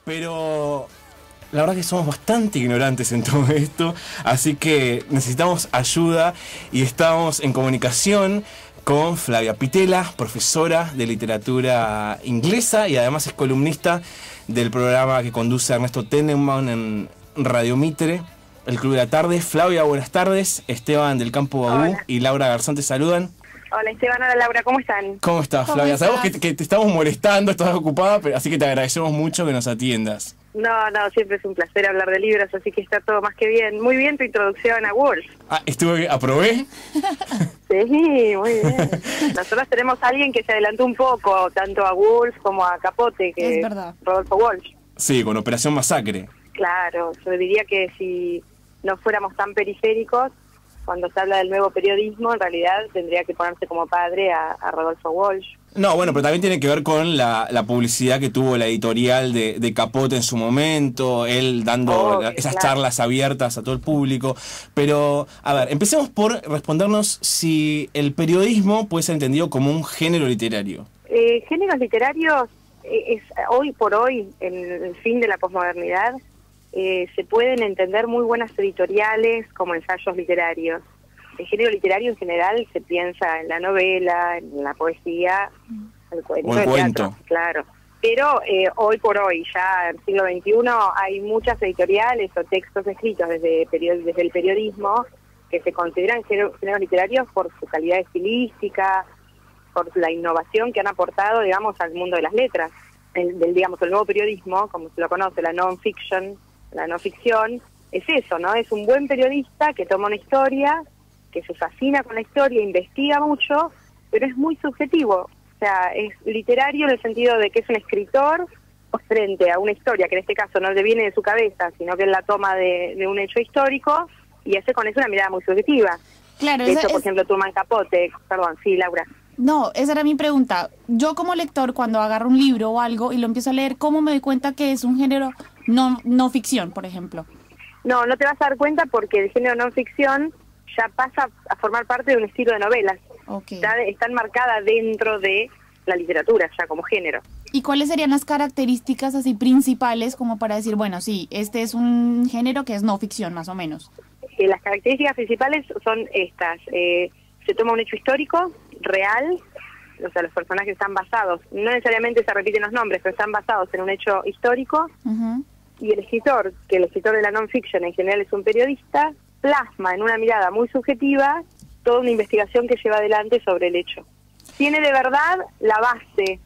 Pero la verdad que somos bastante ignorantes en todo esto, así que necesitamos ayuda y estamos en comunicación con Flavia Pitela, profesora de literatura inglesa y además es columnista del programa que conduce Ernesto Tenenbaum en Radio Mitre, el Club de la Tarde. Flavia, buenas tardes. Esteban del Campo Babú y Laura Garzón te saludan. Hola Esteban, hola Laura, ¿cómo están? ¿Cómo estás, Flavia? Sabemos que te estamos molestando, estás ocupada, pero así que te agradecemos mucho que nos atiendas. No, siempre es un placer hablar de libros, así que está todo más que bien. Muy bien tu introducción a Woolf. ¿Aprobé? Sí, muy bien. Nosotros tenemos a alguien que se adelantó un poco, tanto a Woolf como a Capote, que es verdad. Rodolfo Walsh. Sí, con Operación Masacre. Claro, yo diría que si no fuéramos tan periféricos, cuando se habla del nuevo periodismo, en realidad tendría que ponerse como padre a Rodolfo Walsh. No, bueno, pero también tiene que ver con la publicidad que tuvo la editorial de Capote en su momento, él dando esas charlas abiertas a todo el público. Pero, a ver, empecemos por respondernos si el periodismo puede ser entendido como un género literario. Géneros literarios, es hoy por hoy, en el fin de la posmodernidad, se pueden entender muy buenas editoriales como ensayos literarios. El género literario en general se piensa en la novela, en la poesía, el cuento, el cuento. Claro. Pero hoy por hoy, ya en el siglo XXI, hay muchas editoriales o textos escritos desde el periodismo que se consideran géneros literarios por su calidad estilística, por la innovación que han aportado, digamos, al mundo de las letras. El nuevo periodismo, como se lo conoce, la non-fiction, la no ficción, es eso, ¿no? Es un buen periodista que toma una historia, que se fascina con la historia, investiga mucho, pero es muy subjetivo. O sea, es literario en el sentido de que es un escritor frente a una historia, que en este caso no le viene de su cabeza, sino que él la toma de un hecho histórico y hace con eso una mirada muy subjetiva. Claro, de hecho, por ejemplo, Truman Capote, perdón, sí, Laura. No, esa era mi pregunta. Yo como lector, cuando agarro un libro o algo y lo empiezo a leer, ¿cómo me doy cuenta que es un género no ficción, por ejemplo? No te vas a dar cuenta porque el género no ficción ya pasa a formar parte de un estilo de novelas. Okay. Ya están marcadas dentro de la literatura, ya como género. ¿Y cuáles serían las características así principales como para decir, bueno, sí, este es un género que es no ficción, más o menos? Las características principales son estas. Se toma un hecho histórico, real, o sea, los personajes están basados, no necesariamente se repiten los nombres, pero están basados en un hecho histórico. Y el escritor, que el escritor de la non-fiction en general es un periodista, plasma en una mirada muy subjetiva toda una investigación que lleva adelante sobre el hecho. Tiene de verdad la base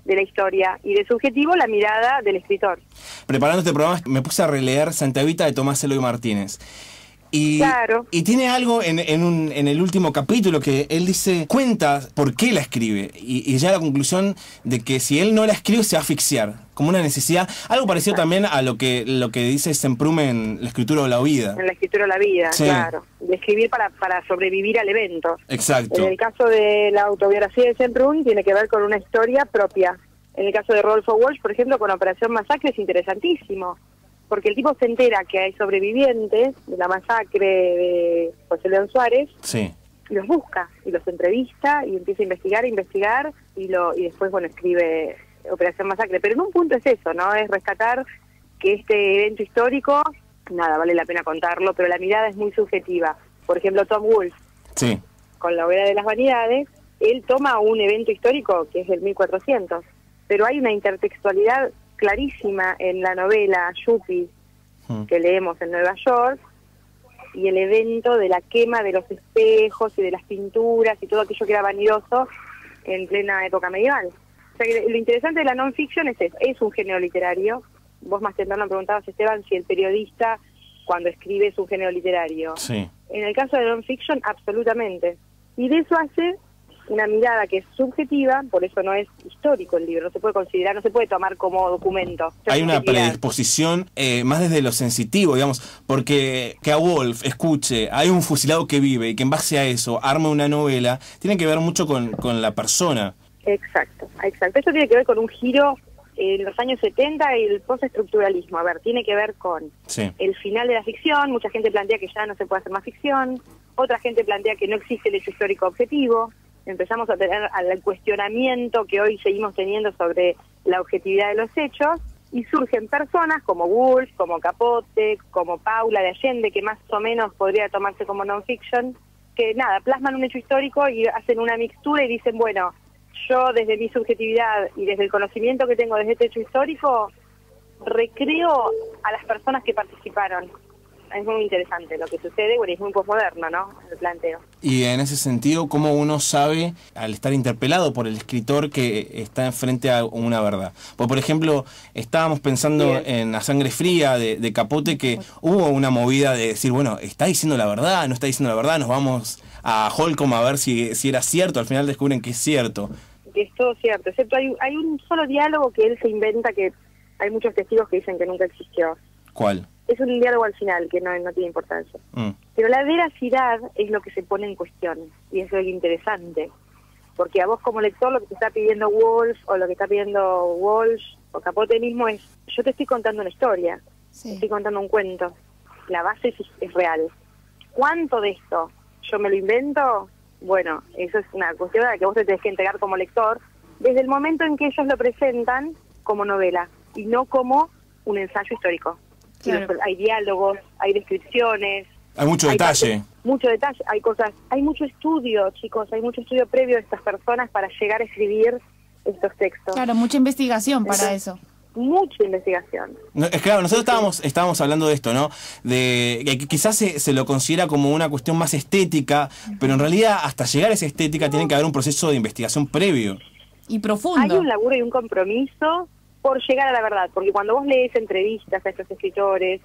de la historia y de subjetivo la mirada del escritor. Preparando este programa me puse a releer Santa Evita de Tomás Eloy Martínez. Y tiene algo en el último capítulo que él dice, cuenta por qué la escribe y llega a la conclusión de que si él no la escribe se va a asfixiar, como una necesidad, algo parecido también a lo que dice Semprún en La escritura o la vida. En La escritura o la vida, claro, de escribir para sobrevivir al evento. Exacto. En el caso de la autobiografía de Semprún tiene que ver con una historia propia. En el caso de Rodolfo Walsh, por ejemplo, con Operación Masacre es interesantísimo. Porque el tipo se entera que hay sobrevivientes de la masacre de José León Suárez, y los busca, y los entrevista, y empieza a investigar, y después, escribe Operación Masacre. Pero en un punto es eso, ¿no? Es rescatar que este evento histórico, vale la pena contarlo, pero la mirada es muy subjetiva. Por ejemplo, Tom Wolfe, con La hoguera de las vanidades, él toma un evento histórico que es del 1400, pero hay una intertextualidad clarísima en la novela Yuppie que leemos en Nueva York, y el evento de la quema de los espejos y de las pinturas y todo aquello que era vanidoso en plena época medieval. O sea que lo interesante de la non-fiction es eso, es un género literario. Vos más temprano preguntabas, Esteban, si el periodista cuando escribe es un género literario. En el caso de non-fiction, absolutamente. Y de eso hace una mirada que es subjetiva, por eso no es histórico el libro, no se puede considerar, no se puede tomar como documento. Hay una predisposición más desde lo sensitivo, digamos, porque que a Wolf escuche, hay un fusilado que vive y que en base a eso arme una novela, tiene que ver mucho con la persona. Exacto. Eso tiene que ver con un giro en los años 70 y el postestructuralismo. A ver, tiene que ver con el final de la ficción, mucha gente plantea que ya no se puede hacer más ficción, otra gente plantea que no existe el hecho histórico objetivo. Empezamos a tener al cuestionamiento que hoy seguimos teniendo sobre la objetividad de los hechos, y surgen personas como Woolf, como Capote, como Paula de Allende, que más o menos podría tomarse como non-fiction, que nada, plasman un hecho histórico y hacen una mixtura y dicen, bueno, yo desde mi subjetividad y desde el conocimiento que tengo de este hecho histórico, recreo a las personas que participaron. Es muy interesante lo que sucede, bueno, es muy posmoderno, ¿no?, el planteo. Y en ese sentido, ¿cómo uno sabe, al estar interpelado por el escritor, que está enfrente a una verdad? Pues, por ejemplo, estábamos pensando en A Sangre Fría de Capote, que hubo una movida de decir, bueno, ¿está diciendo la verdad? ¿No está diciendo la verdad? Nos vamos a Holcomb a ver si era cierto. Al final descubren que es cierto. Que es todo cierto, excepto hay un solo diálogo que él se inventa, que hay muchos testigos que dicen que nunca existió. ¿Cuál? Es un diálogo al final que no tiene importancia. Pero la veracidad es lo que se pone en cuestión, y eso es lo interesante. Porque a vos como lector lo que te está pidiendo Woolf, o lo que está pidiendo Walsh, o Capote mismo es, yo te estoy contando una historia, te estoy contando un cuento. La base es real. ¿Cuánto de esto yo me lo invento? Bueno, eso es una cuestión a la que vos te tenés que entregar como lector, desde el momento en que ellos lo presentan como novela, y no como un ensayo histórico. Claro. Hay diálogos, hay descripciones. Hay mucho detalle. Mucho detalle, hay cosas, hay mucho estudio, chicos, hay mucho estudio previo de estas personas para llegar a escribir estos textos. Claro, mucha investigación para eso. Mucha investigación. No, es claro, nosotros estábamos hablando de esto, ¿no? De que quizás se lo considera como una cuestión más estética, pero en realidad hasta llegar a esa estética tiene que haber un proceso de investigación previo. Y profundo. Hay un laburo y un compromiso por llegar a la verdad, porque cuando vos lees entrevistas a estos escritores,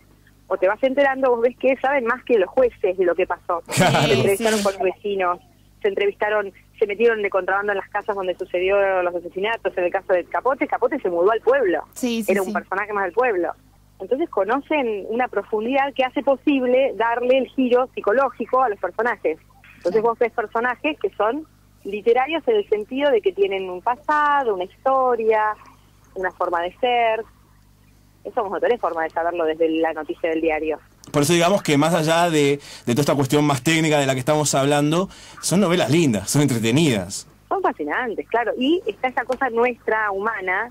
o te vas enterando, vos ves que saben más que los jueces de lo que pasó. Claro. Se entrevistaron con los vecinos, se metieron de contrabando en las casas donde sucedió los asesinatos. En el caso de Capote se mudó al pueblo. Era un personaje más del pueblo. Entonces conocen una profundidad que hace posible darle el giro psicológico a los personajes. Entonces vos ves personajes que son literarios en el sentido de que tienen un pasado, una historia, una forma de ser. Eso no tenés forma de saberlo desde la noticia del diario. Por eso digamos que más allá de toda esta cuestión más técnica de la que estamos hablando, son novelas lindas, son entretenidas. Son fascinantes, claro. Y está esa cosa nuestra, humana,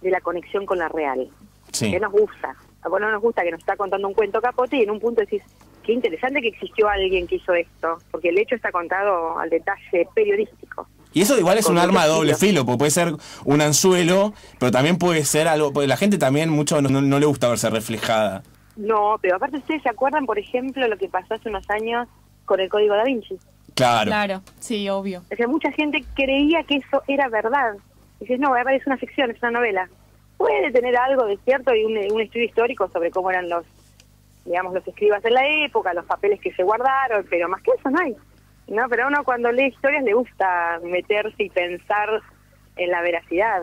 de la conexión con la real. Sí. Que nos gusta. Bueno, no nos gusta que nos está contando un cuento Capote y en un punto decís, qué interesante que existió alguien que hizo esto, porque el hecho está contado al detalle periodístico. Y eso igual es un arma de doble filo, porque puede ser un anzuelo, pero también puede ser algo, porque la gente también mucho no le gusta verse reflejada. No, pero aparte ustedes se acuerdan, por ejemplo, lo que pasó hace unos años con el Código Da Vinci. Claro, sí, obvio. O sea, mucha gente creía que eso era verdad. Dices, no, es una ficción, es una novela. Puede tener algo de cierto y un estudio histórico sobre cómo eran los escribas en la época, los papeles que se guardaron, pero más que eso no hay. No, pero a uno cuando lee historias le gusta meterse y pensar en la veracidad.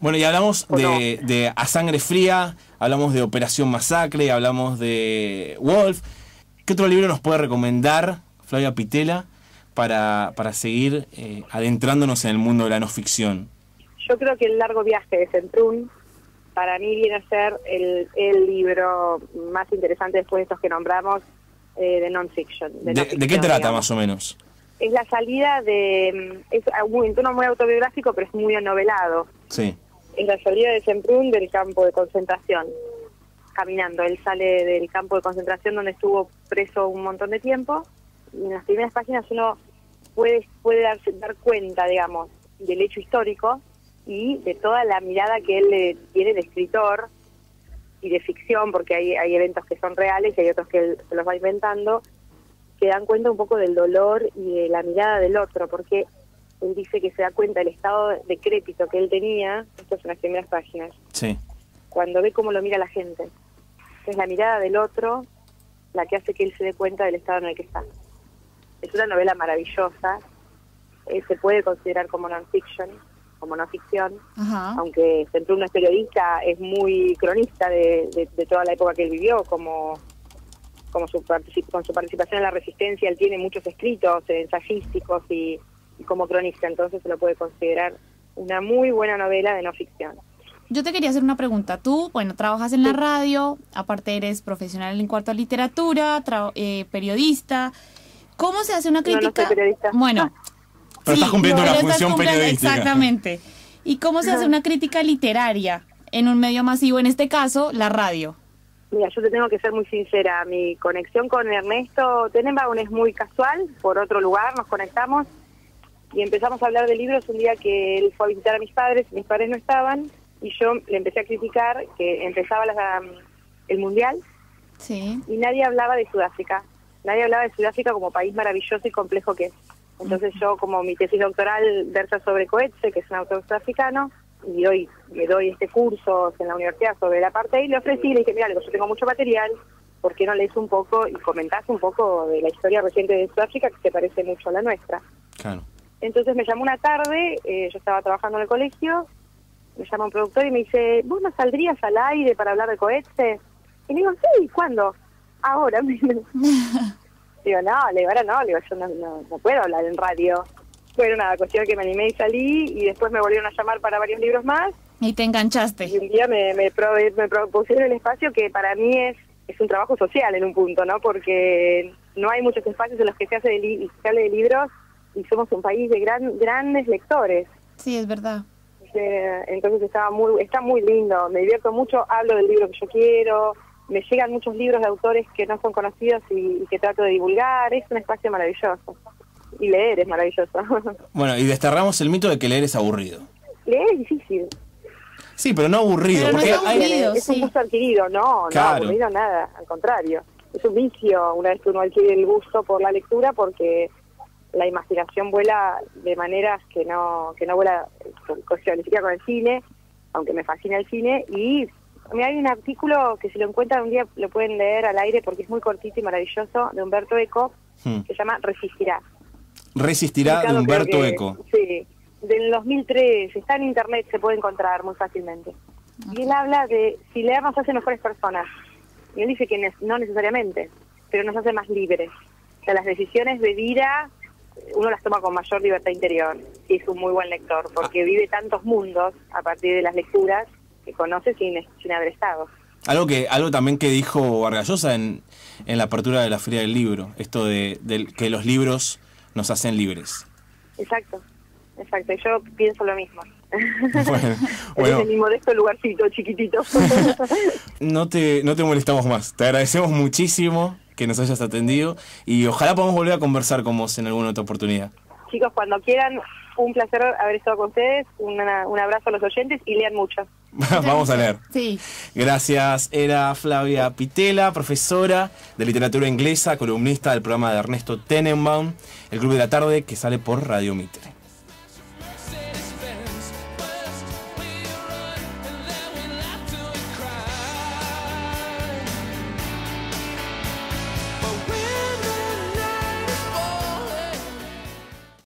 Bueno, y hablamos de A Sangre Fría, hablamos de Operación Masacre, hablamos de Woolf. ¿Qué otro libro nos puede recomendar Flavia Pitela para seguir adentrándonos en el mundo de la no ficción? Yo creo que El largo viaje de Centrún para mí viene a ser el libro más interesante después de estos que nombramos, de non-fiction. ¿De qué trata, más o menos? Es la salida es un tono muy autobiográfico, pero es muy novelado. Sí. Es la salida de Semprún del campo de concentración, caminando. Él sale del campo de concentración donde estuvo preso un montón de tiempo, y en las primeras páginas uno puede dar cuenta, digamos, del hecho histórico y de toda la mirada que él tiene de escritor y de ficción, porque hay eventos que son reales y hay otros que él se los va inventando, que dan cuenta un poco del dolor y de la mirada del otro, porque él dice que se da cuenta del estado decrépito que él tenía. Esto es en las primeras páginas. Sí. Cuando ve cómo lo mira la gente. Es la mirada del otro la que hace que él se dé cuenta del estado en el que está. Es una novela maravillosa. Se puede considerar como non-fiction, como no ficción. Ajá. Aunque Semprún no es periodista, es muy cronista de toda la época que él vivió, con su participación en la resistencia. Él tiene muchos escritos ensayísticos y como cronista, entonces se lo puede considerar una muy buena novela de no ficción. Yo te quería hacer una pregunta. Tú, trabajas en la radio, aparte eres profesional en cuanto a literatura, periodista. ¿Cómo se hace una crítica? No soy periodista. Bueno, pero estás cumpliendo una función periodística. Exactamente. ¿Y cómo se hace una crítica literaria en un medio masivo, en este caso, la radio? Mira, yo te tengo que ser muy sincera, mi conexión con Ernesto Tenenbaum es muy casual, por otro lugar nos conectamos y empezamos a hablar de libros un día que él fue a visitar a mis padres no estaban, y yo le empecé a criticar que empezaba el Mundial, Sí. y nadie hablaba de Sudáfrica como país maravilloso y complejo que es. Entonces yo, como mi tesis doctoral versa sobre Coetzee, que es un autor sudafricano, y me doy curso en la universidad sobre el apartheid, y le ofrecí, le dije, mira, yo tengo mucho material, ¿por qué no lees un poco y comentás un poco de la historia reciente de Sudáfrica, que se parece mucho a la nuestra? Claro. Entonces me llamó una tarde, yo estaba trabajando en el colegio, me llama un productor y me dice, ¿vos no saldrías al aire para hablar de Coetzee? Y le digo, sí, ¿cuándo? Ahora. Digo, no, le digo, ahora no, le digo, yo no puedo hablar en radio. Bueno, nada, cuestión que me animé y salí, y después me volvieron a llamar para varios libros más. Y te enganchaste. Y un día me propusieron el espacio, que para mí es un trabajo social en un punto, ¿no? Porque no hay muchos espacios en los que se hable de libros, y somos un país de grandes lectores. Sí, es verdad. Entonces está muy lindo, me divierto mucho, hablo del libro que yo quiero, me llegan muchos libros de autores que no son conocidos y que trato de divulgar. Es un espacio maravilloso. Y leer es maravilloso. Bueno, y desterramos el mito de que leer es aburrido. Leer es difícil. Sí, pero no aburrido. Pero no porque es aburrido. Es un Sí. gusto adquirido, no Claro. aburrido nada, al contrario. Es un vicio una vez que uno adquiere el gusto por la lectura, porque la imaginación vuela de maneras que no vuela, ni siquiera con el cine, aunque me fascina el cine. Y mira, hay un artículo que si lo encuentran un día lo pueden leer al aire, porque es muy cortito y maravilloso, de Humberto Eco, que se llama Resistirá. Resistirá, de Publicado, Humberto creo que- Eco. Sí, del 2003, está en internet, se puede encontrar muy fácilmente. Y él habla de si leer nos hace mejores personas. Y él dice que no necesariamente, pero nos hace más libres. O sea, las decisiones de vida uno las toma con mayor libertad interior, y es un muy buen lector, porque vive tantos mundos a partir de las lecturas que conoce sin haber estado. Algo también que dijo Vargas Llosa en la apertura de la Feria del Libro, esto de que los libros nos hacen libres. Exacto. Y yo pienso lo mismo. Bueno, Es mi modesto lugarcito chiquitito. no te molestamos más. Te agradecemos muchísimo que nos hayas atendido y ojalá podamos volver a conversar con vos en alguna otra oportunidad. Chicos, cuando quieran, un placer haber estado con ustedes, un abrazo a los oyentes y lean mucho. Vamos a leer. Sí. Gracias. Era Flavia Pitela, profesora de literatura inglesa, columnista del programa de Ernesto Tenenbaum, El Club de la Tarde, que sale por Radio Mitre.